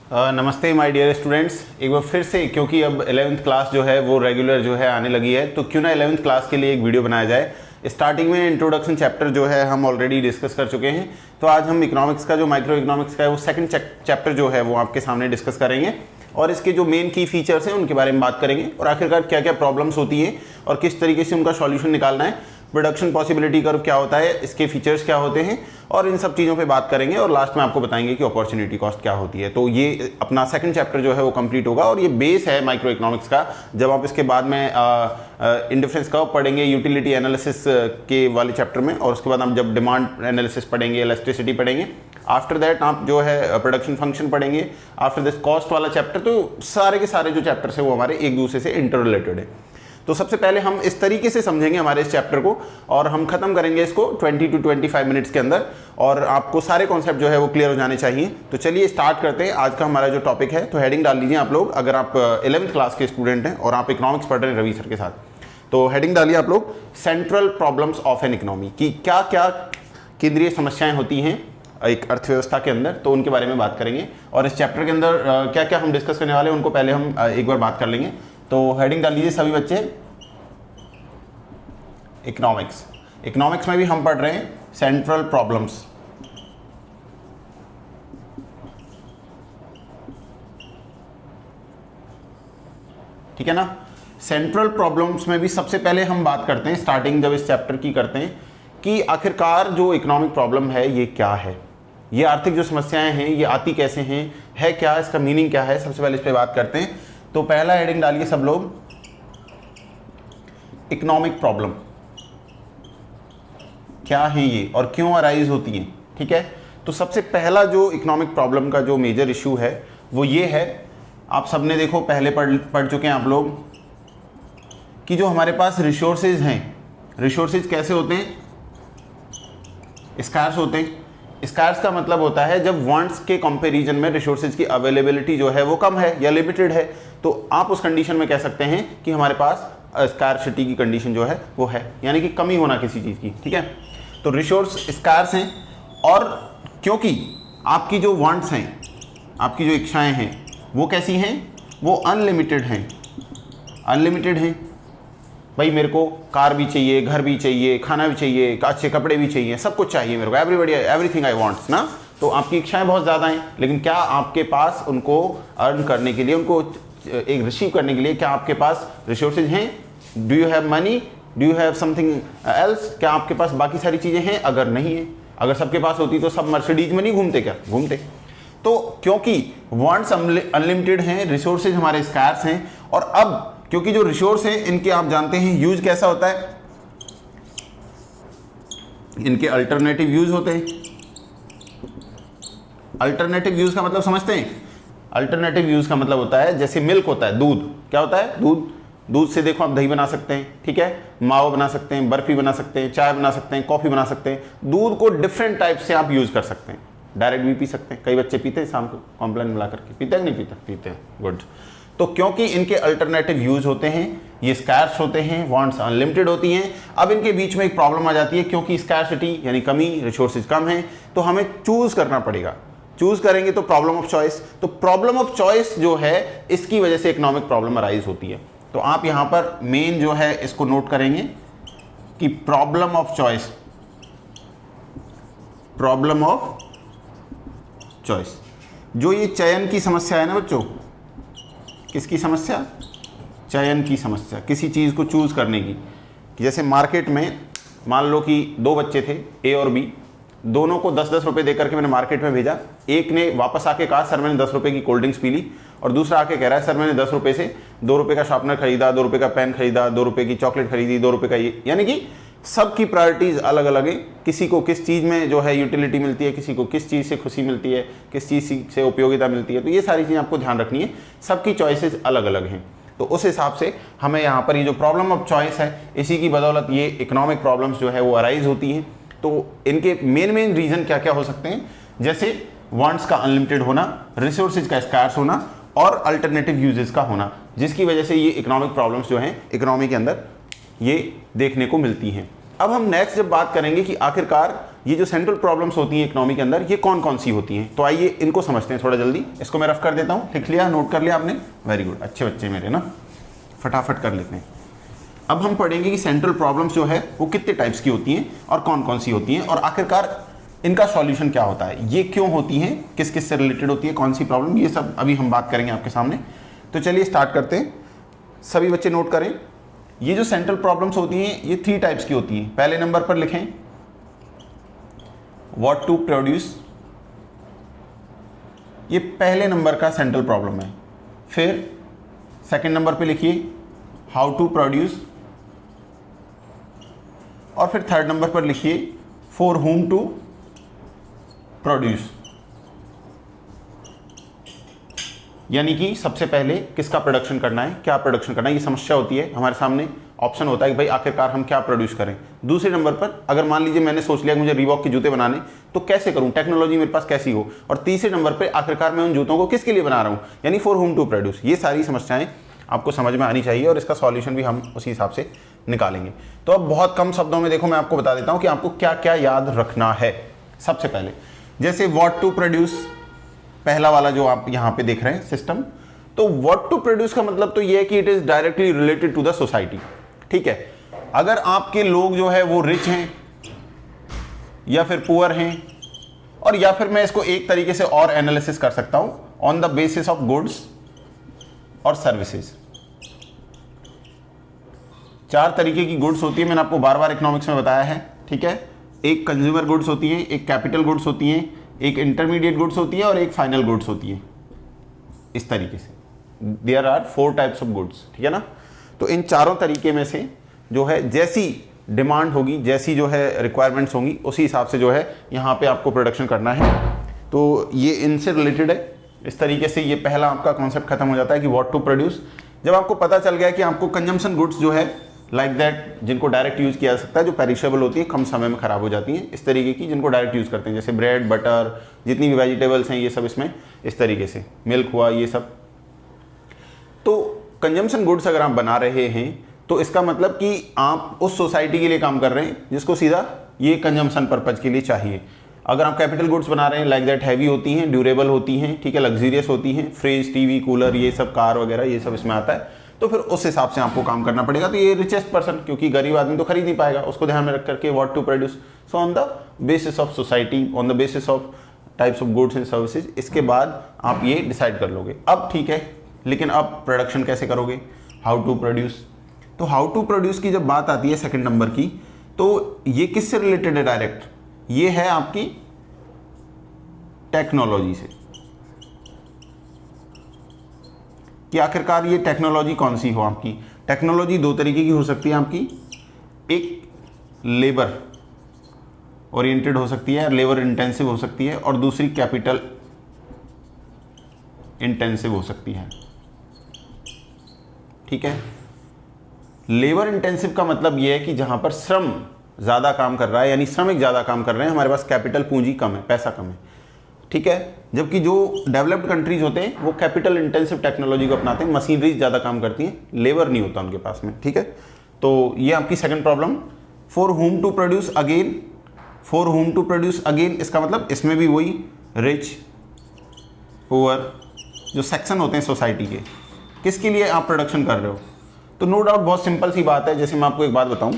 नमस्ते my dear students, एक बार फिर से, क्योंकि अब 11th क्लास जो है वो रेगुलर जो है आने लगी है, तो क्यों ना 11th क्लास के लिए एक वीडियो बनाया जाए। स्टार्टिंग में इंट्रोडक्शन चैप्टर जो है हम ऑलरेडी डिस्कस कर चुके हैं, तो आज हम इकोनॉमिक्स का जो माइक्रो इकोनॉमिक्स का है वो सेकंड चैप्टर जो है वो आपके सामने डिस्कस करेंगे और इसके जो मेन की फीचर्स हैं उनके बारे में बात करेंगे और आखिरकार क्या क्या प्रॉब्लम्स होती हैं और किस तरीके से उनका सॉल्यूशन निकालना है, प्रोडक्शन पॉसिबिलिटी कर्व क्या होता है, इसके फीचर्स क्या होते हैं और इन सब चीज़ों पे बात करेंगे और लास्ट में आपको बताएंगे कि अपॉर्चुनिटी कॉस्ट क्या होती है। तो ये अपना सेकंड चैप्टर जो है वो कंप्लीट होगा और ये बेस है माइक्रो इकोनॉमिक्स का। जब आप इसके बाद में इंडिफरेंस कर्व पढ़ेंगे यूटिलिटी एनालिसिस के वाले चैप्टर में, और उसके बाद आप जब डिमांड एनालिसिस पढ़ेंगे, इलास्टिसिटी पढ़ेंगे, आफ्टर दैट आप जो है प्रोडक्शन फंक्शन पढ़ेंगे, आफ्टर दिस कॉस्ट वाला चैप्टर। तो सारे के सारे जो चैप्टर्स हैं वो हमारे एक दूसरे से इंटर रिलेटेड है। तो सबसे पहले हम इस तरीके से समझेंगे हमारे इस चैप्टर को और हम खत्म करेंगे इसको 20 to 25 मिनट्स के अंदर और आपको सारे कॉन्सेप्ट जो है वो क्लियर हो जाने चाहिए। तो चलिए स्टार्ट करते हैं आज का हमारा जो टॉपिक है। तो हेडिंग डाल लीजिए आप लोग, अगर आप 11th क्लास के स्टूडेंट हैं और आप इकोनॉमिक्स पढ़ रहे हैं रवि सर के साथ, तो हेडिंग डालिए आप लोग, central problems of an economy, की क्या क्या केंद्रीय समस्याएं होती हैं एक अर्थव्यवस्था के अंदर, तो उनके बारे में बात करेंगे। और इस चैप्टर के अंदर क्या क्या हम डिस्कस करने वाले हैं उनको पहले हम एक बार बात कर लेंगे। तो हेडिंग डाल लीजिए सभी बच्चे, इकोनॉमिक्स। इकोनॉमिक्स में भी हम पढ़ रहे हैं सेंट्रल प्रॉब्लम्स। ठीक है ना। सेंट्रल प्रॉब्लम्स में भी सबसे पहले हम बात करते हैं, स्टार्टिंग जब इस चैप्टर की करते हैं, कि आखिरकार जो इकोनॉमिक प्रॉब्लम है ये क्या है, ये आर्थिक जो समस्याएं हैं ये आती कैसे हैं, है क्या, इसका मीनिंग क्या है, सबसे पहले इस पे बात करते हैं। तो पहला हेडिंग डालिए सब लोग, इकोनॉमिक प्रॉब्लम क्या है ये और क्यों अराइज होती हैं। ठीक है, तो सबसे पहला जो इकोनॉमिक प्रॉब्लम का जो मेजर इशू है वो ये है, आप सबने देखो पहले पढ़ चुके हैं आप लोग, कि जो हमारे पास रिसोर्सेज हैं, रिसोर्सेज कैसे होते हैं, स्कार्स होते हैं। स्कार्स का मतलब होता है जब वांट्स के कंपैरिजन में रिसोर्सेज की अवेलेबिलिटी जो है वो कम है या लिमिटेड है, तो आप उस कंडीशन में कह सकते हैं कि हमारे पास स्कार्सिटी की कंडीशन जो है वो है, यानी कि कमी होना किसी चीज़ की। ठीक है, तो रिसोर्स स्कार्स हैं और क्योंकि आपकी जो वांट्स हैं, आपकी जो इच्छाएं हैं वो कैसी हैं, वो अनलिमिटेड हैं। अनलिमिटेड हैं भाई, मेरे को कार भी चाहिए, घर भी चाहिए, खाना भी चाहिए, अच्छे कपड़े भी चाहिए, सब कुछ चाहिए मेरे को, एवरीबॉडी एवरीथिंग आई वांट्स ना। तो आपकी इच्छाएं बहुत ज़्यादा हैं, लेकिन क्या आपके पास उनको अर्न करने के लिए, उनको एक रिसीव करने के लिए क्या आपके पास रिसोर्सेज हैं? Do you have money, do you have something else, क्या आपके पास बाकी सारी चीज़ें हैं? अगर नहीं है, अगर सबके पास होती तो सब मर्सिडीज में नहीं घूमते क्या? घूमते। तो क्योंकि वांट्स अनलिमिटेड हैं, रिसोर्सेज हमारे स्कार्स हैं, और अब क्योंकि जो रिसोर्स हैं इनके आप जानते हैं यूज कैसा होता है, इनके अल्टरनेटिव यूज होते हैं। अल्टरनेटिव यूज का मतलब समझते हैं? अल्टरनेटिव यूज का मतलब होता है जैसे मिल्क होता है, दूध क्या होता है, दूध, दूध से देखो आप दही बना सकते हैं, ठीक है, मावा बना सकते हैं, बर्फी बना सकते हैं, चाय बना सकते हैं, कॉफी बना सकते हैं। दूध को डिफरेंट टाइप से आप यूज कर सकते हैं, डायरेक्ट भी पी सकते हैं, कई बच्चे पीते हैं शाम को कॉम्प्लान मिला करके, पीते हैं कि नहीं पीते हैं, गुड। तो क्योंकि इनके अल्टरनेटिव यूज होते हैं, ये स्कार्स होते हैं, वांट्स अनलिमिटेड होती हैं। अब इनके बीच में एक प्रॉब्लम आ जाती है, क्योंकि स्कार्सिटी यानी कमी, रिसोर्सेज कम है, तो हमें चूज करना पड़ेगा। चूज करेंगे तो प्रॉब्लम ऑफ चॉइस, तो प्रॉब्लम ऑफ चॉइस जो है इसकी वजह से इकोनॉमिक प्रॉब्लम अराइज होती है। तो आप यहां पर मेन जो है इसको नोट करेंगे कि problem of choice, problem of choice, जो ये चयन की समस्या है ना बच्चों, किसकी समस्या? चयन की समस्या, किसी चीज को चूज करने की। कि जैसे मार्केट में मान लो कि दो बच्चे थे, ए और बी, दोनों को 10-10 रुपए देकर के मैंने मार्केट में भेजा। एक ने वापस आके कहा सर मैंने 10 रुपए की कोल्ड ड्रिंक्स पी ली, और दूसरा आके कह रहा है सर मैंने 10 रुपए से 2 रुपए का शार्पनर खरीदा, 2 रुपए का पेन खरीदा, 2 रुपए की चॉकलेट खरीदी, 2 रुपए का ये, यानी कि सबकी प्रायोरिटीज अलग अलग है। किसी को किस चीज़ में जो है यूटिलिटी मिलती है, किसी को किस चीज़ से खुशी मिलती है, किस चीज़ से उपयोगिता मिलती है, तो ये सारी चीज़ें आपको ध्यान रखनी है, सबकी चॉइसेस अलग अलग हैं। तो उस हिसाब से हमें यहाँ पर ये जो प्रॉब्लम ऑफ चॉइस है, इसी की बदौलत ये इकोनॉमिक प्रॉब्लम्स जो है वो अराइज होती हैं। तो इनके मेन रीजन क्या क्या हो सकते हैं, जैसे वांट्स का अनलिमिटेड होना, रिसोर्सेज का स्कार्स होना और अल्टरनेटिव यूजेस का होना, जिसकी वजह से ये इकोनॉमिक प्रॉब्लम्स जो हैं इकोनॉमी के अंदर ये देखने को मिलती हैं। अब हम नेक्स्ट जब बात करेंगे कि आखिरकार ये जो सेंट्रल प्रॉब्लम्स होती हैं इकोनॉमी के अंदर, ये कौन कौन सी होती हैं। तो आइए इनको समझते हैं थोड़ा जल्दी। इसको मैं रफ कर देता हूँ, लिख लिया, नोट कर लिया आपने, वेरी गुड, अच्छे बच्चे मेरे ना, फटाफट कर लेते हैं। अब हम पढ़ेंगे कि सेंट्रल प्रॉब्लम्स जो है वो कितने टाइप्स की होती हैं और कौन कौन सी होती हैं, और आखिरकार इनका सॉल्यूशन क्या होता है, ये क्यों होती हैं, किस किस से रिलेटेड होती है, कौन सी प्रॉब्लम, ये सब अभी हम बात करेंगे आपके सामने। तो चलिए स्टार्ट करते हैं। सभी बच्चे नोट करें, ये जो सेंट्रल प्रॉब्लम्स होती हैं ये 3 टाइप्स की होती हैं। पहले नंबर पर लिखें व्हाट टू प्रोड्यूस, ये पहले नंबर का सेंट्रल प्रॉब्लम है। फिर सेकंड नंबर पे लिखिए हाउ टू प्रोड्यूस, और फिर थर्ड नंबर पर लिखिए फॉर whom टू प्रोड्यूस, यानी कि सबसे पहले किसका प्रोडक्शन करना है, क्या प्रोडक्शन करना है, ये समस्या होती है हमारे सामने। ऑप्शन होता है कि भाई आखिरकार हम क्या प्रोड्यूस करें। दूसरे नंबर पर अगर मान लीजिए मैंने सोच लिया कि मुझे रीबॉक के जूते बनाने, तो कैसे करूं, टेक्नोलॉजी मेरे पास कैसी हो। और तीसरे नंबर पर आखिरकार मैं उन जूतों को किसके लिए बना रहा हूं, यानी फॉर whom टू प्रोड्यूस। ये सारी समस्याएं आपको समझ में आनी चाहिए और इसका सॉल्यूशन भी हम उसी हिसाब से निकालेंगे। तो अब बहुत कम शब्दों में देखो मैं आपको बता देता हूं कि आपको क्या क्या याद रखना है। सबसे पहले जैसे व्हाट टू प्रोड्यूस, पहला वाला जो आप यहां पे देख रहे हैं सिस्टम, तो व्हाट टू प्रोड्यूस का मतलब तो ये है कि it is directly related to the society. ठीक है, अगर आपके लोग जो है वो रिच हैं या फिर पुअर हैं, और या फिर मैं इसको एक तरीके से और एनालिसिस कर सकता हूं on the basis of goods और सर्विसेज। 4 तरीके की गुड्स होती है, मैंने आपको बार बार इकोनॉमिक्स में बताया है। ठीक है, एक कंज्यूमर गुड्स होती है, एक कैपिटल गुड्स होती है, एक इंटरमीडिएट गुड्स होती है और एक फाइनल गुड्स होती है। इस तरीके से there are 4 types of goods. ठीक है ना, तो इन चारों तरीके में से जो है जैसी डिमांड होगी, जैसी जो है रिक्वायरमेंट्स होंगी, उसी हिसाब से जो है यहाँ पे आपको प्रोडक्शन करना है। तो ये इनसे रिलेटेड है। इस तरीके से ये पहला आपका कॉन्सेप्ट खत्म हो जाता है कि व्हाट टू प्रोड्यूस। जब आपको पता चल गया कि आपको कंजम्पशन गुड्स जो है लाइक दैट, जिनको डायरेक्ट यूज़ किया जा सकता है, जो पेरिशेबल होती है, कम समय में खराब हो जाती हैं, इस तरीके की जिनको डायरेक्ट यूज़ करते हैं, जैसे ब्रेड, बटर, जितनी भी वेजिटेबल्स हैं, ये सब इसमें इस तरीके से, मिल्क हुआ, ये सब। तो कंजम्पशन गुड्स अगर आप बना रहे हैं तो इसका मतलब कि आप उस सोसाइटी के लिए काम कर रहे हैं जिसको सीधा ये कंजम्पशन पर्पज के लिए चाहिए। अगर आप कैपिटल गुड्स बना रहे हैं लाइक दैट, हैवी होती हैं, ड्यूरेबल होती हैं, ठीक है, लग्जरियस होती हैं, फ्रिज, टीवी, कूलर, ये सब, कार वगैरह, ये सब इसमें आता है, तो फिर उस हिसाब से आपको काम करना पड़ेगा। तो ये रिचेस्ट पर्सन, क्योंकि गरीब आदमी तो खरीद नहीं पाएगा, उसको ध्यान में रख करके what to produce, so on the basis of society, on the basis of types of goods and services, इसके बाद आप ये डिसाइड कर लोगे। अब ठीक है, लेकिन अब प्रोडक्शन कैसे करोगे, हाउ टू प्रोड्यूस। तो हाउ टू प्रोड्यूस की जब बात आती है सेकंड नंबर की, तो ये किससे रिलेटेड है डायरेक्ट, ये है आपकी टेक्नोलॉजी से, कि आखिरकार ये टेक्नोलॉजी कौन सी हो आपकी। टेक्नोलॉजी 2 तरीके की हो सकती है आपकी, एक लेबर ओरिएंटेड हो सकती है, लेबर इंटेंसिव हो सकती है, और दूसरी कैपिटल इंटेंसिव हो सकती है। ठीक है, लेबर इंटेंसिव का मतलब यह है कि जहां पर श्रम ज़्यादा काम कर रहा है, यानी श्रमिक ज़्यादा काम कर रहे हैं, हमारे पास कैपिटल पूंजी कम है, पैसा कम है। ठीक है, जबकि जो डेवलप्ड कंट्रीज होते हैं वो कैपिटल इंटेंसिव टेक्नोलॉजी को अपनाते हैं, मशीनरीज ज़्यादा काम करती हैं, लेबर नहीं होता उनके पास में। ठीक है, तो ये आपकी second problem. For whom to produce again, for whom to produce again, इसका मतलब इसमें भी वही रिच, पुअर, जो सेक्शन होते हैं सोसाइटी के, किसके लिए आप प्रोडक्शन कर रहे हो। तो नो डाउट बहुत सिंपल सी बात है। जैसे मैं आपको एक बात बताऊं,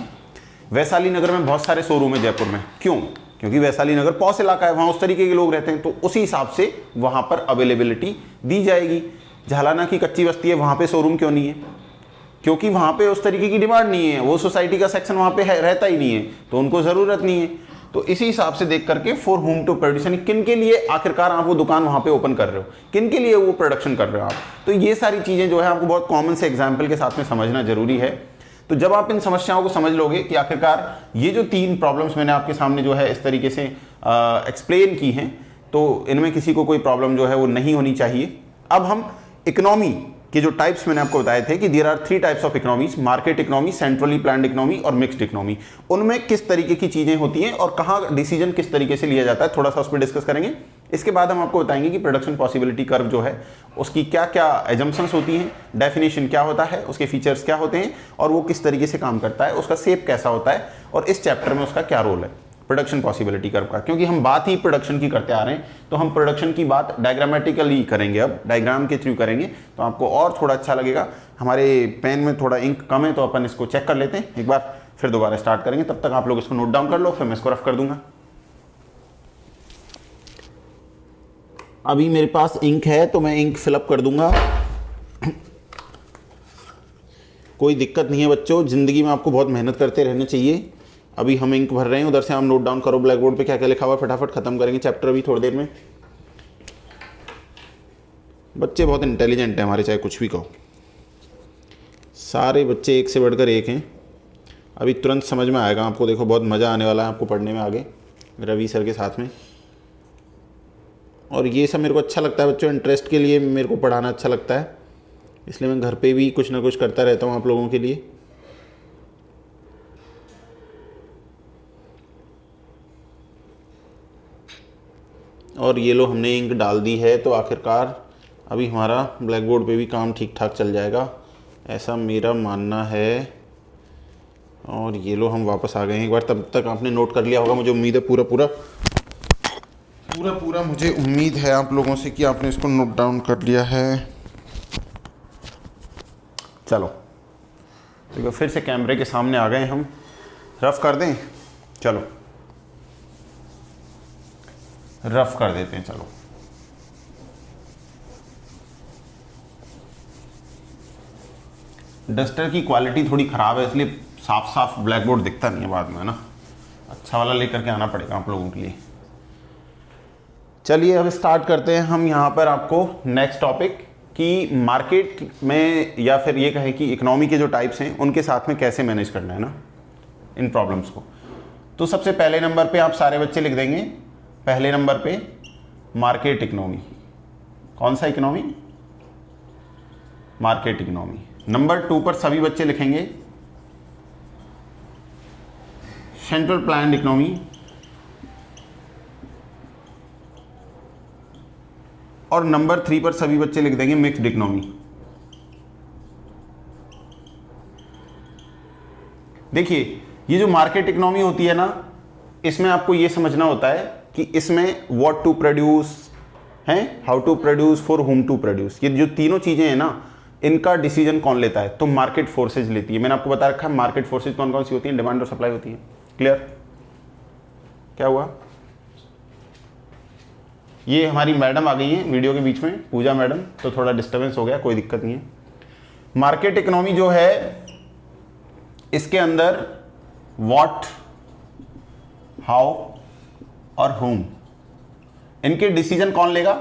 वैशाली नगर में बहुत सारे शोरूम है जयपुर में, क्यों, क्योंकि वैशाली नगर पॉश इलाका है, वहाँ उस तरीके के लोग रहते हैं, तो उसी हिसाब से वहाँ पर अवेलेबिलिटी दी जाएगी। झालाना की कच्ची बस्ती है, वहाँ पे शोरूम क्यों नहीं है, क्योंकि वहाँ पे उस तरीके की डिमांड नहीं है, वो सोसाइटी का सेक्शन वहाँ पे रहता ही नहीं है, तो उनको ज़रूरत नहीं है। तो इसी हिसाब से देख करके फॉर whom टू प्रोड्यूस, यानी किन के लिए आखिरकार आप वो दुकान वहाँ पे ओपन कर रहे हो, किन के लिए वो प्रोडक्शन कर रहे हो आप। तो ये सारी चीज़ें जो है आपको बहुत कॉमन से एग्जाम्पल के साथ में समझना जरूरी है। तो जब आप इन समस्याओं को समझ लोगे कि आखिरकार ये जो 3 प्रॉब्लम्स मैंने आपके सामने जो है इस तरीके से एक्सप्लेन की हैं, तो इनमें किसी को कोई प्रॉब्लम जो है वो नहीं होनी चाहिए। अब हम इकोनॉमी के जो टाइप्स मैंने आपको बताए थे कि there are 3 types of economies, market economy, centrally planned economy और मिक्स्ड इकोनॉमी, उनमें किस तरीके की चीजें होती हैं और कहाँ डिसीजन किस तरीके से लिया जाता है, थोड़ा सा उस पर डिस्कस करेंगे। इसके बाद हम आपको बताएंगे कि प्रोडक्शन पॉसिबिलिटी कर्व जो है उसकी क्या क्या एजम्पशंस होती हैं, डेफिनेशन क्या होता है, उसके फीचर्स क्या होते हैं और वो किस तरीके से काम करता है, उसका शेप कैसा होता है और इस चैप्टर में उसका क्या रोल है। प्रोडक्शन पॉसिबिलिटी कर्व का, क्योंकि हम बात ही प्रोडक्शन की करते आ रहे हैं तो हम प्रोडक्शन की बात डायग्रामेटिकली करेंगे, अब डायग्राम के थ्रू करेंगे तो आपको और थोड़ा अच्छा लगेगा। हमारे पेन में थोड़ा इंक कम है तो अपन इसको चेक कर लेते हैं एक बार, फिर दोबारा स्टार्ट करेंगे। तब तक आप लोग इसको नोट डाउन कर लो, फिर मैं इसको रफ कर दूंगा। अभी मेरे पास इंक है तो मैं इंक फिलअप कर दूंगा, कोई दिक्कत नहीं है बच्चों, ज़िंदगी में आपको बहुत मेहनत करते रहना चाहिए। अभी हम इंक भर रहे हैं, उधर से हम नोट डाउन करो ब्लैक बोर्ड पे क्या क्या लिखा हुआ है, फटाफट खत्म करेंगे चैप्टर अभी थोड़ी देर में। बच्चे बहुत इंटेलिजेंट हैं हमारे, चाहे कुछ भी कहो, सारे बच्चे एक से बढ़कर एक हैं। अभी तुरंत समझ में आएगा आपको, देखो बहुत मज़ा आने वाला है आपको पढ़ने में आगे रवि सर के साथ में। और ये सब मेरे को अच्छा लगता है बच्चों, इंटरेस्ट के लिए मेरे को पढ़ाना अच्छा लगता है, इसलिए मैं घर पे भी कुछ ना कुछ करता रहता हूँ आप लोगों के लिए। और ये लो हमने इंक डाल दी है तो आखिरकार अभी हमारा ब्लैक बोर्ड पे भी काम ठीक ठाक चल जाएगा, ऐसा मेरा मानना है। और ये लो हम वापस आ गए हैं एक बार, तब तक आपने नोट कर लिया होगा, मुझे उम्मीद है पूरा मुझे उम्मीद है आप लोगों से कि आपने इसको नोट डाउन कर लिया है। चलो देखो फिर से कैमरे के सामने आ गए हम, रफ कर दें, चलो रफ कर देते हैं। चलो डस्टर की क्वालिटी थोड़ी ख़राब है, इसलिए साफ साफ ब्लैक बोर्ड दिखता नहीं है बाद में, है ना, अच्छा वाला लेकर के आना पड़ेगा आप लोगों के लिए। चलिए अब स्टार्ट करते हैं हम यहाँ पर आपको नेक्स्ट टॉपिक कि मार्केट में या फिर ये कहें कि इकोनॉमी के जो टाइप्स हैं उनके साथ में कैसे मैनेज करना है ना इन प्रॉब्लम्स को। तो सबसे पहले नंबर पे आप सारे बच्चे लिख देंगे, पहले नंबर पे मार्केट इकोनॉमी। कौन सा इकोनॉमी? Market economy. नंबर 2 पर सभी बच्चे लिखेंगे सेंट्रल प्लान्ड इकोनॉमी। और नंबर 3 पर सभी बच्चे लिख देंगे मिक्स्ड इकोनॉमी। देखिए ये जो मार्केट इकोनॉमी होती है ना, इसमें आपको ये समझना होता है कि इसमें व्हाट टू प्रोड्यूस है, how to produce, for whom to produce, ये जो तीनों चीजें हैं ना, इनका डिसीजन कौन लेता है? तो मार्केट फोर्सेज लेती है। मैंने आपको बता रखा है मार्केट फोर्सेज कौन कौन सी होती हैं, डिमांड और सप्लाई होती है। क्लियर? क्या हुआ? ये हमारी मैडम आ गई हैं वीडियो के बीच में, पूजा मैडम, तो थोड़ा डिस्टर्बेंस हो गया, कोई दिक्कत नहीं है। मार्केट इकोनॉमी जो है इसके अंदर व्हाट, हाउ और हुम, इनके डिसीजन कौन लेगा?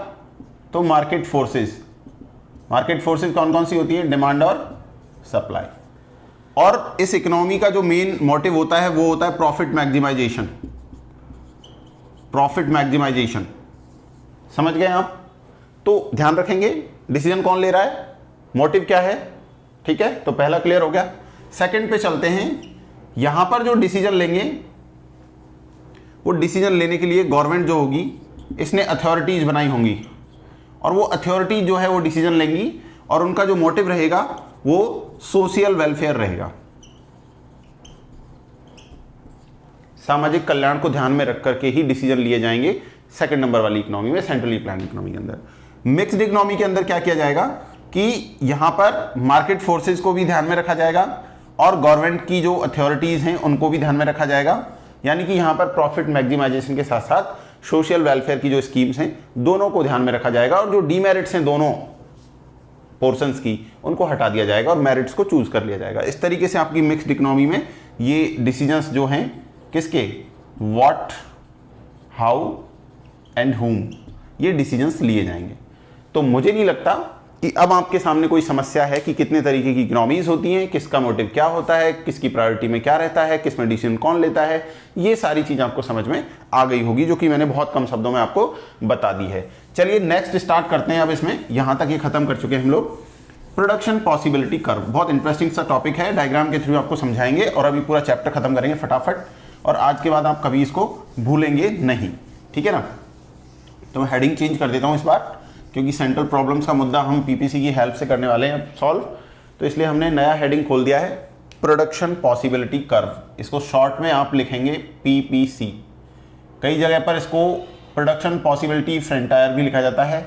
तो मार्केट फोर्सेस। मार्केट फोर्सेस कौन कौन सी होती है? डिमांड और सप्लाई। और इस इकोनॉमी का जो मेन मोटिव होता है वो होता है प्रॉफिट मैक्सिमाइजेशन। प्रॉफिट मैक्सिमाइजेशन, समझ गए आप? तो ध्यान रखेंगे डिसीजन कौन ले रहा है, मोटिव क्या है, ठीक है? तो पहला क्लियर हो गया। सेकंड पे चलते हैं। यहां पर जो डिसीजन लेंगे वो डिसीजन लेने के लिए गवर्नमेंट जो होगी इसने अथॉरिटीज बनाई होंगी, और वो अथॉरिटी जो है वो डिसीजन लेंगी और उनका जो मोटिव रहेगा वो सोशल वेलफेयर रहेगा, सामाजिक कल्याण को ध्यान में रख करके ही डिसीजन लिए जाएंगे सेकंड नंबर वाली इकोनॉमी में, सेंट्रली प्लान्ड इकोनॉमी के अंदर। मिक्स्ड इकोनॉमी के अंदर क्या किया जाएगा कि यहां पर मार्केट फोर्सेस को भी ध्यान में रखा जाएगा और गवर्नमेंट की जो अथॉरिटीज हैं उनको भी ध्यान में रखा जाएगा, यानी कि यहां पर प्रॉफिट मैक्सिमाइजेशन के साथ साथ सोशल वेलफेयर की जो स्कीम्स हैं दोनों को ध्यान में रखा जाएगा, और जो डीमेरिट्स हैं दोनों पोर्शंस की उनको हटा दिया जाएगा और मेरिट्स को चूज कर लिया जाएगा। इस तरीके से आपकी मिक्स्ड इकोनॉमी में ये डिसीजंस जो हैं किसके, व्हाट, हाउ एंड हुम, ये डिसीजंस लिए जाएंगे। तो मुझे नहीं लगता कि अब आपके सामने कोई समस्या है कि कितने तरीके की इकोनॉमीज होती हैं, किसका मोटिव क्या होता है, किसकी प्रायोरिटी में क्या रहता है, किसमें डिसीजन कौन लेता है, ये सारी चीज आपको समझ में आ गई होगी, जो कि मैंने बहुत कम शब्दों में आपको बता दी है। चलिए नेक्स्ट स्टार्ट करते हैं। अब इसमें यहां तक ये खत्म कर चुके हैं हम लोग प्रोडक्शन पॉसिबिलिटी कर्व। बहुत इंटरेस्टिंग सा टॉपिक है, डायग्राम के थ्रू आपको समझाएंगे और अभी पूरा चैप्टर खत्म करेंगे फटाफट, और आज के बाद आप कभी इसको भूलेंगे नहीं, ठीक है ना? तो मैं हेडिंग चेंज कर देता हूं इस बार, क्योंकि सेंट्रल प्रॉब्लम्स का मुद्दा हम पीपीसी की हेल्प से करने वाले हैं सॉल्व, तो इसलिए हमने नया हेडिंग खोल दिया है प्रोडक्शन पॉसिबिलिटी कर्व। इसको शॉर्ट में आप लिखेंगे पीपीसी, कई जगह पर इसको प्रोडक्शन पॉसिबिलिटी फ्रंटायर भी लिखा जाता है,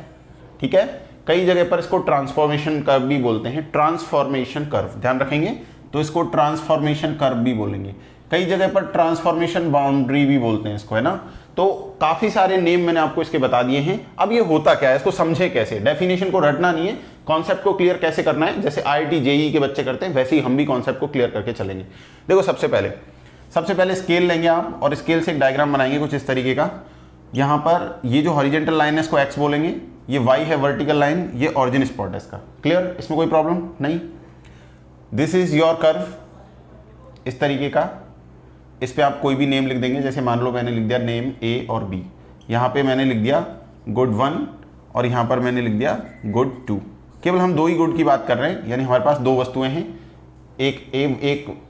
ठीक है। कई जगह पर इसको ट्रांसफॉर्मेशन कर्व भी बोलते हैं, ट्रांसफॉर्मेशन कर्व, ध्यान रखेंगे, तो इसको ट्रांसफॉर्मेशन कर्व भी बोलेंगे। कई जगह पर ट्रांसफॉर्मेशन बाउंड्री भी बोलते हैं इसको, है ना। तो काफी सारे नेम मैंने आपको इसके बता दिए हैं। अब ये होता क्या है, इसको समझे कैसे, डेफिनेशन को रटना नहीं है, कॉन्सेप्ट को क्लियर कैसे करना है, जैसे IIT JEE के बच्चे करते हैं वैसे ही हम भी कॉन्सेप्ट को क्लियर करके चलेंगे। देखो सबसे पहले स्केल लेंगे आप और स्केल से एक डायग्राम बनाएंगे कुछ इस तरीके का। यहां पर ये जो हॉरिजेंटल लाइन है इसको x बोलेंगे, ये y है वर्टिकल लाइन, ये ऑरिजिन स्पॉट है इसका, क्लियर, इसमें कोई प्रॉब्लम नहीं। दिस इज योर कर्व, इस तरीके का, इस पे आप कोई भी नेम लिख देंगे, जैसे मान लो मैंने लिख दिया नेम A और B, यहाँ पे मैंने लिख दिया गुड 1 और यहाँ पर मैंने लिख दिया गुड 2। केवल हम 2 ही गुड की बात कर रहे हैं, यानी हमारे पास 2 वस्तुएं हैं, एक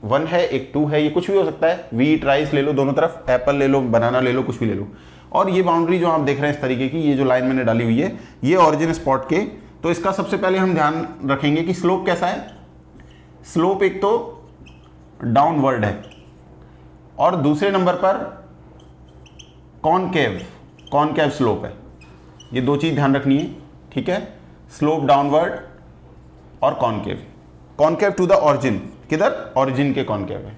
1 है, एक 2 है, ये कुछ भी हो सकता है, वीट राइस ले लो दोनों तरफ, एप्पल ले लो, बनाना ले लो, कुछ भी ले लो। और ये बाउंड्री जो आप देख रहे हैं इस तरीके की, ये जो लाइन मैंने डाली हुई है, ये ऑरिजिन स्पॉट के, तो इसका सबसे पहले हम ध्यान रखेंगे कि स्लोप कैसा है। स्लोप एक तो डाउनवर्ड है और दूसरे नंबर पर कॉनकेव स्लोप है। ये 2 चीज ध्यान रखनी है, ठीक है, स्लोप डाउनवर्ड और कॉनकेव टू द ऑरिजिन, किधर, ऑरिजिन के कॉनकेव है।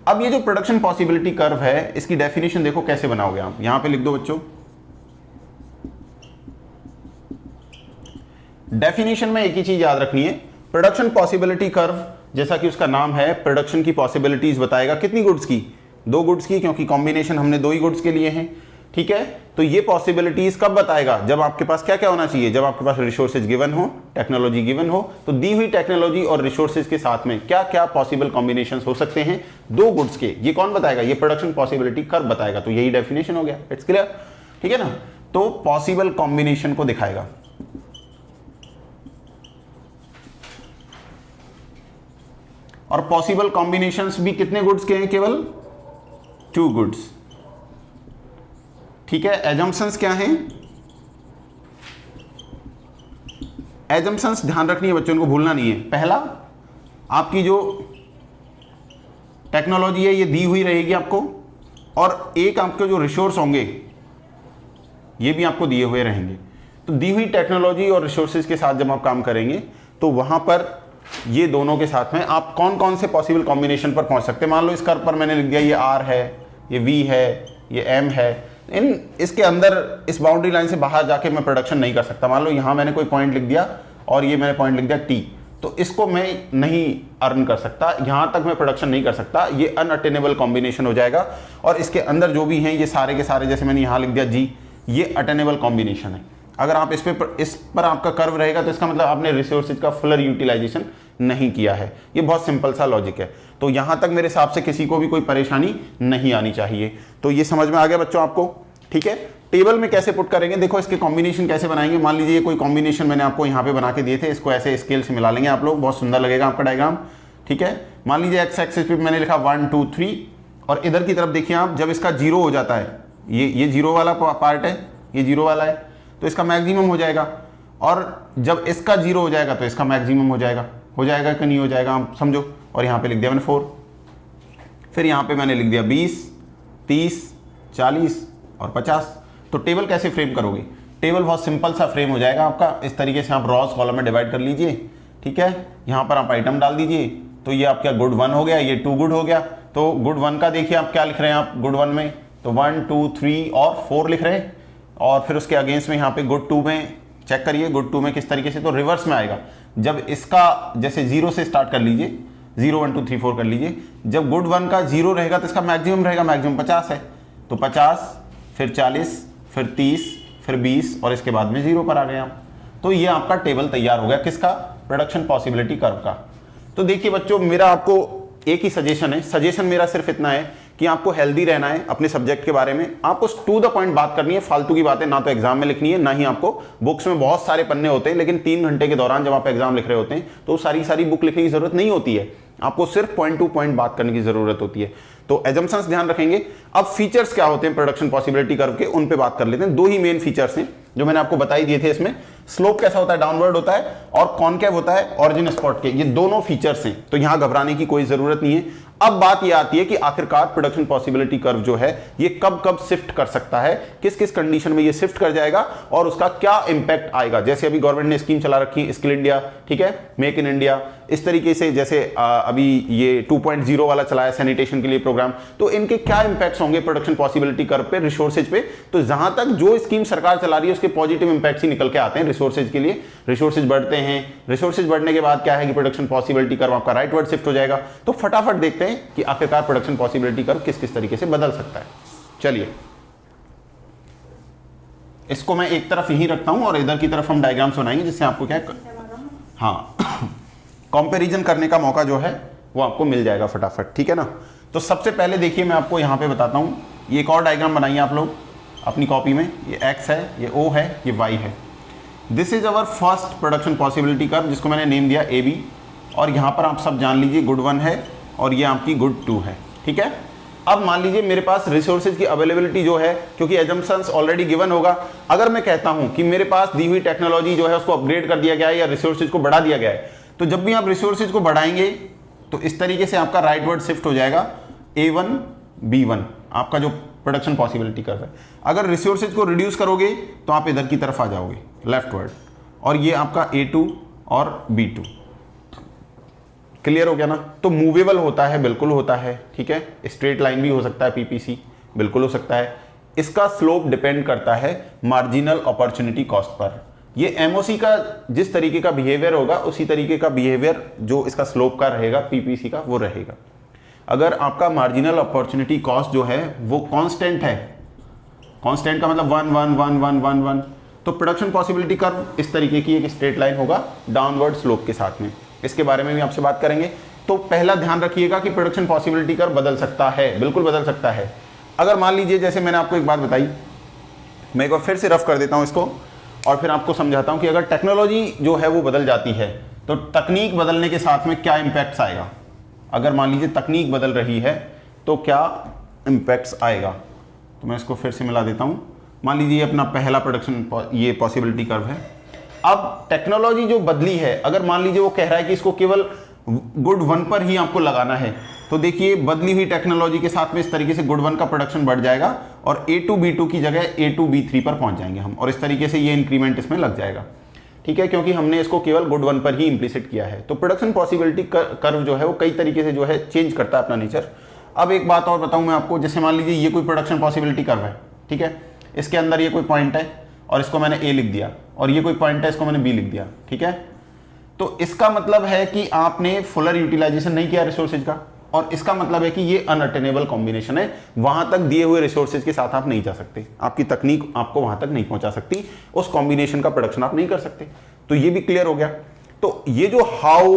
अब ये जो प्रोडक्शन पॉसिबिलिटी कर्व है, इसकी डेफिनेशन देखो कैसे बनाओगे आप, यहां पे लिख दो बच्चों। डेफिनेशन में एक ही चीज याद रखनी है, प्रोडक्शन पॉसिबिलिटी कर्व जैसा कि उसका नाम है, प्रोडक्शन की पॉसिबिलिटीज बताएगा, कितनी गुड्स की, 2 गुड्स की, क्योंकि कॉम्बिनेशन हमने 2 ही गुड्स के लिए हैं, ठीक है। तो ये पॉसिबिलिटीज कब बताएगा, जब आपके पास क्या क्या होना चाहिए, जब आपके पास रिसोर्सेज गिवन हो, टेक्नोलॉजी गिवन हो, तो दी हुई टेक्नोलॉजी और रिसोर्सेज के साथ में क्या क्या पॉसिबल कॉम्बिनेशंस हो सकते हैं 2 गुड्स के, ये कौन बताएगा, ये प्रोडक्शन पॉसिबिलिटी कर्व बताएगा। तो यही डेफिनेशन हो गया, इट्स क्लियर, ठीक है ना। तो पॉसिबल कॉम्बिनेशन को दिखाएगा। और पॉसिबल कॉम्बिनेशंस भी कितने गुड्स के हैं, केवल 2 गुड्स, ठीक है। एजम्पशंस क्या हैं, एजम्पशंस ध्यान रखनी है बच्चों को, भूलना नहीं है। पहला, आपकी जो टेक्नोलॉजी है ये दी हुई रहेगी आपको, और एक आपके जो रिसोर्स होंगे ये भी आपको दिए हुए रहेंगे। तो दी हुई टेक्नोलॉजी और रिसोर्सेज के साथ जब आप काम करेंगे तो वहां पर ये दोनों के साथ में आप कौन कौन से पॉसिबल कॉम्बिनेशन पर पहुंच सकते हैं। मान लो इस कर्व पर मैंने लिख दिया ये R है, ये V है, ये M है, इसके अंदर इस बाउंड्री लाइन से बाहर जाके मैं प्रोडक्शन नहीं कर सकता। मान लो यहाँ मैंने कोई पॉइंट लिख दिया और ये मैंने पॉइंट लिख दिया T, तो इसको मैं नहीं अर्न कर सकता, यहाँ तक मैं प्रोडक्शन नहीं कर सकता, ये अनअटेनेबल कॉम्बिनेशन हो जाएगा। और इसके अंदर जो भी हैं ये सारे के सारे, जैसे मैंने यहाँ लिख दिया G, ये अटेनेबल कॉम्बिनेशन है। अगर आप इस पर आपका कर्व रहेगा तो इसका मतलब आपने रिसोर्सेज का फुलर यूटिलाइजेशन नहीं किया है। ये बहुत सिंपल सा लॉजिक है। तो यहां तक मेरे हिसाब से किसी को भी कोई परेशानी नहीं आनी चाहिए। तो ये समझ में आ गया बच्चों आपको, ठीक है। टेबल में कैसे पुट करेंगे, देखो इसके कॉम्बिनेशन कैसे बनाएंगे। मान लीजिए कोई कॉम्बिनेशन मैंने आपको यहाँ पे बना के दिए थे, इसको ऐसे स्केल से मिला लेंगे आप लोग, बहुत सुंदर लगेगा आपका डायग्राम, ठीक है। मान लीजिए एक्स एक्सिस पे मैंने लिखा 1 2 3, और इधर की तरफ देखिए आप, जब इसका 0 हो जाता है, ये 0 वाला पार्ट है, ये 0 वाला है, तो इसका मैक्सिमम हो जाएगा। और जब इसका 0 हो जाएगा तो इसका मैक्सिमम हो जाएगा कि नहीं हो जाएगा, आप समझो। और यहाँ पे लिख दिया मैंने 4, फिर यहाँ पे मैंने लिख दिया 20 30 40 और 50। तो टेबल कैसे फ्रेम करोगे, टेबल बहुत सिंपल सा फ्रेम हो जाएगा आपका। इस तरीके से आप रॉस कॉलम में डिवाइड कर लीजिए, ठीक है। यहाँ पर आप आइटम डाल दीजिए, तो ये आपका गुड 1 हो गया, ये 2 गुड हो गया। तो गुड 1 का देखिए आप क्या लिख रहे हैं, आप गुड 1 में तो 1 2 3 और 4 लिख रहे हैं। और फिर उसके अगेंस्ट में यहाँ पे गुड 2 में चेक करिए, गुड 2 में किस तरीके से, तो रिवर्स में आएगा। जब इसका जैसे 0 से स्टार्ट कर लीजिए, 0 1 2 3 4 कर लीजिए। जब गुड 1 का 0 रहेगा तो इसका मैक्सिमम रहेगा, मैक्सिमम 50 है, तो 50 फिर 40 फिर 30 फिर 20 और इसके बाद में 0 पर आ गए आप। तो ये आपका टेबल तैयार हो गया, किसका, प्रोडक्शन पॉसिबिलिटी कर्व का। तो देखिए बच्चों, मेरा आपको एक ही सजेशन है, सजेशन मेरा सिर्फ इतना है कि आपको हेल्दी रहना है अपने सब्जेक्ट के बारे में, आपको टू द पॉइंट बात करनी है, फालतू की बातें ना तो एग्जाम में लिखनी है, ना ही आपको बुक्स में बहुत सारे पन्ने होते हैं, लेकिन 3 घंटे के दौरान जब आप एग्जाम लिख रहे होते हैं तो सारी बुक लिखने की जरूरत नहीं होती है, आपको सिर्फ पॉइंट टू पॉइंट बात करने की जरूरत होती है। तो एजम्पशंस ध्यान रखेंगे। अब फीचर्स क्या होते हैं प्रोडक्शन पॉसिबिलिटी कर्व के, उन पे बात कर लेते हैं। 2 ही मेन फीचर्स हैं जो मैंने आपको बताई दिए थे इसमें। स्लोप कैसा होता है, डाउनवर्ड होता है, और कॉनकेव होता है ऑरिजिन स्पॉट के। ये दोनों फीचर्स हैं, तो यहां घबराने की कोई जरूरत नहीं है। अब बात ये आती है कि आखिरकार प्रोडक्शन पॉसिबिलिटी कर्व जो है ये कब कब शिफ्ट कर सकता है, किस किस कंडीशन में ये शिफ्ट कर जाएगा और उसका क्या इंपैक्ट आएगा। जैसे अभी गवर्नमेंट ने स्कीम चला रखी है स्किल इंडिया, ठीक है, मेक इन इंडिया, इस तरीके से जैसे अभी ये 2.0 वाला चला है सैनिटेशन के लिए प्रोग्राम, तो इनके क्या इंपैक्ट्स होंगे प्रोडक्शन पॉसिबिलिटी कर्व पे, रिसोर्सेज पे। तो जहां तक जो स्कीम सरकार चला रही है उसके पॉजिटिव इंपैक्ट्स ही निकल के आते हैं रिसोर्सेज के लिए। रिसोर्सेज बढ़ते हैं, रिसोर्सेज बढ़ने के बाद क्या है कि प्रोडक्शन पॉसिबिलिटी कर्व आपका राइटवर्ड शिफ्ट हो जाएगा। तो फटाफट देखते हैं कि आखिरकार प्रोडक्शन पॉसिबिलिटी कर्व किस किस तरीके से बदल सकता है। चलिए इसको मैं एक तरफ यहीं रखता हूं और इधर की तरफ हम डायग्राम्स बनाएंगे जिससे आपको क्या हाँ कंपैरिजन करने का मौका जो है वो आपको मिल जाएगा फटाफट, ठीक है ना। तो सबसे पहले देखिए मैं आपको यहां पे बताता हूं, ये एक और डायग्राम बनाइए आप लोग अपनी कॉपी में। ये x है, ये o है, ये y है। This is our first production possibility curve जिसको मैंने नेम दिया AB, और यहां पर आप सब जान लीजिए गुड 1 है और ये आपकी गुड 2 है, ठीक है। अब मान लीजिए मेरे पास रिसोर्सेज की अवेलेबिलिटी जो है, क्योंकि एजम्पशंस ऑलरेडी गिवन होगा, अगर मैं कहता हूं कि मेरे पास दी हुई टेक्नोलॉजी जो है उसको अपग्रेड कर दिया गया है या रिसोर्सेज को बढ़ा दिया गया है, तो जब भी आप रिसोर्सेज को बढ़ाएंगे तो इस तरीके से आपका राइटवर्ड शिफ्ट हो जाएगा A1 B1, आपका जो प्रोडक्शन पॉसिबिलिटी कर्व है। अगर रिसोर्सेज को रिड्यूस करोगे तो आप इधर की तरफ आ जाओगे लेफ्टवर्ड, और ये आपका A2 और B2। क्लियर हो गया ना। तो मूवेबल होता है, बिल्कुल होता है, ठीक है। स्ट्रेट लाइन भी हो सकता है, PPC बिल्कुल हो सकता है। इसका स्लोप डिपेंड करता है मार्जिनल अपॉर्चुनिटी कॉस्ट पर। ये MOC का जिस तरीके का बिहेवियर होगा उसी तरीके का बिहेवियर जो इसका स्लोप का रहेगा PPC का वो रहेगा। अगर आपका मार्जिनल अपॉर्चुनिटी कॉस्ट जो है वो कांस्टेंट है, कांस्टेंट का मतलब 1 1 1 1 1 1, तो प्रोडक्शन पॉसिबिलिटी कर्व इस तरीके की एक स्ट्रेट लाइन होगा डाउनवर्ड स्लोप के साथ में। इसके बारे में भी आपसे बात करेंगे। तो पहला ध्यान रखिएगा कि प्रोडक्शन पॉसिबिलिटी कर्व बदल सकता है, बिल्कुल बदल सकता है। अगर मान लीजिए जैसे मैंने आपको एक बात बताई, मैं एक बार फिर से रफ कर देता हूं इसको और फिर आपको समझाता हूं कि अगर टेक्नोलॉजी जो है वो बदल जाती है तो तकनीक बदलने के साथ में क्या इंपैक्ट्स आएगा। अगर मान लीजिए तकनीक बदल रही है तो क्या इंपैक्ट्स आएगा। तो मैं इसको फिर से मिला देता हूं। मान लीजिए अपना पहला प्रोडक्शन ये पॉसिबिलिटी कर्व है। अब टेक्नोलॉजी जो बदली है, अगर मान लीजिए वो कह रहा है कि इसको केवल गुड 1 पर ही आपको लगाना है, तो देखिए बदली हुई टेक्नोलॉजी के साथ में इस तरीके से गुड 1 का प्रोडक्शन बढ़ जाएगा और A2 B2 की जगह A2 B3 पर पहुंच जाएंगे हम, और इस तरीके से ये इंक्रीमेंट इसमें लग जाएगा, ठीक है, क्योंकि हमने इसको केवल गुड 1 पर ही इंप्लिसिट किया है। तो प्रोडक्शन पॉसिबिलिटी कर्व जो है वो कई तरीके से जो है चेंज करता है अपना नेचर। अब एक बात और बताऊं मैं आपको, जैसे मान लीजिए ये कोई प्रोडक्शन पॉसिबिलिटी कर्व है, ठीक है, इसके अंदर ये कोई पॉइंट है और इसको मैंने A लिख दिया, और ये कोई पॉइंट है इसको मैंने B लिख दिया, ठीक है। तो इसका मतलब है कि आपने फुलर यूटिलाइजेशन नहीं किया रिसोर्सेज का, और इसका मतलब है कि ये अनअटेनेबल कॉम्बिनेशन है, वहां तक दिए हुए रिसोर्सेज के साथ आप नहीं जा सकते, आपकी तकनीक आपको वहां तक नहीं पहुंचा सकती, उस कॉम्बिनेशन का प्रोडक्शन आप नहीं कर सकते। तो ये भी क्लियर हो गया। तो ये जो हाउ,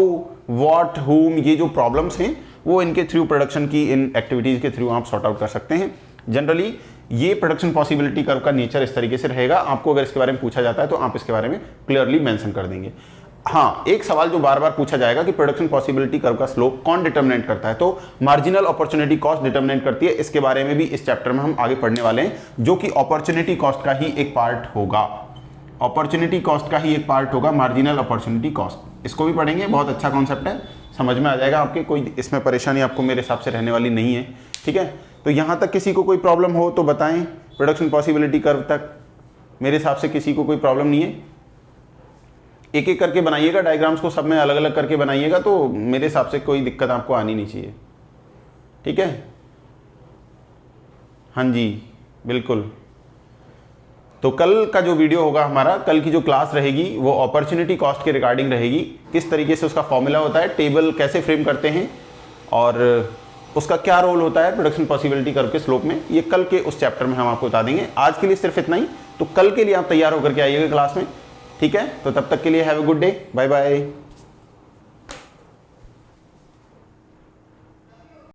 व्हाट, हुम, ये जो प्रॉब्लम्स हैं वो इनके थ्रू प्रोडक्शन की इन एक्टिविटीज के थ्रू आप सॉर्ट आउट कर सकते हैं। जनरली ये प्रोडक्शन पॉसिबिलिटी कर्व का नेचर इस तरीके से रहेगा। आपको अगर इसके बारे में पूछा जाता है तो आप इसके बारे में क्लियरली मेंशन कर देंगे। हाँ, एक सवाल जो बार बार पूछा जाएगा कि प्रोडक्शन पॉसिबिलिटी कर्व का स्लोप कौन डिटरमिनेट करता है, तो मार्जिनल अपॉर्चुनिटी कॉस्ट डिटरमिनेट करती है। इसके बारे में भी इस चैप्टर में हम आगे पढ़ने वाले हैं, जो कि अपॉर्चुनिटी कॉस्ट का ही एक पार्ट होगा। अपॉर्चुनिटी कॉस्ट का ही एक पार्ट होगा मार्जिनल अपॉर्चुनिटी कॉस्ट। इसको भी पढ़ेंगे, बहुत अच्छा कॉन्सेप्ट है, समझ में आ जाएगा आपके, कोई इसमें परेशानी आपको मेरे हिसाब से रहने वाली नहीं है, ठीक है। तो यहाँ तक किसी को कोई प्रॉब्लम हो तो बताएं, प्रोडक्शन पॉसिबिलिटी कर्व तक मेरे हिसाब से किसी को कोई प्रॉब्लम नहीं है। एक एक करके बनाइएगा डायग्राम्स को, सब में अलग अलग करके बनाइएगा, तो मेरे हिसाब से कोई दिक्कत आपको आनी नहीं चाहिए, ठीक है। हाँ जी बिल्कुल। तो कल का जो वीडियो होगा हमारा, कल की जो क्लास रहेगी वो अपॉर्चुनिटी कॉस्ट के रिगार्डिंग रहेगी, किस तरीके से उसका फॉर्मूला होता है, टेबल कैसे फ्रेम करते हैं और उसका क्या रोल होता है प्रोडक्शन पॉसिबिलिटी कर्व के स्लोप में, ये कल के उस चैप्टर में हम आपको बता देंगे। आज के लिए सिर्फ इतना ही, तो कल के लिए आप तैयार होकर के आइएगा क्लास में, ठीक है। तो तब तक के लिए have a good day, bye bye.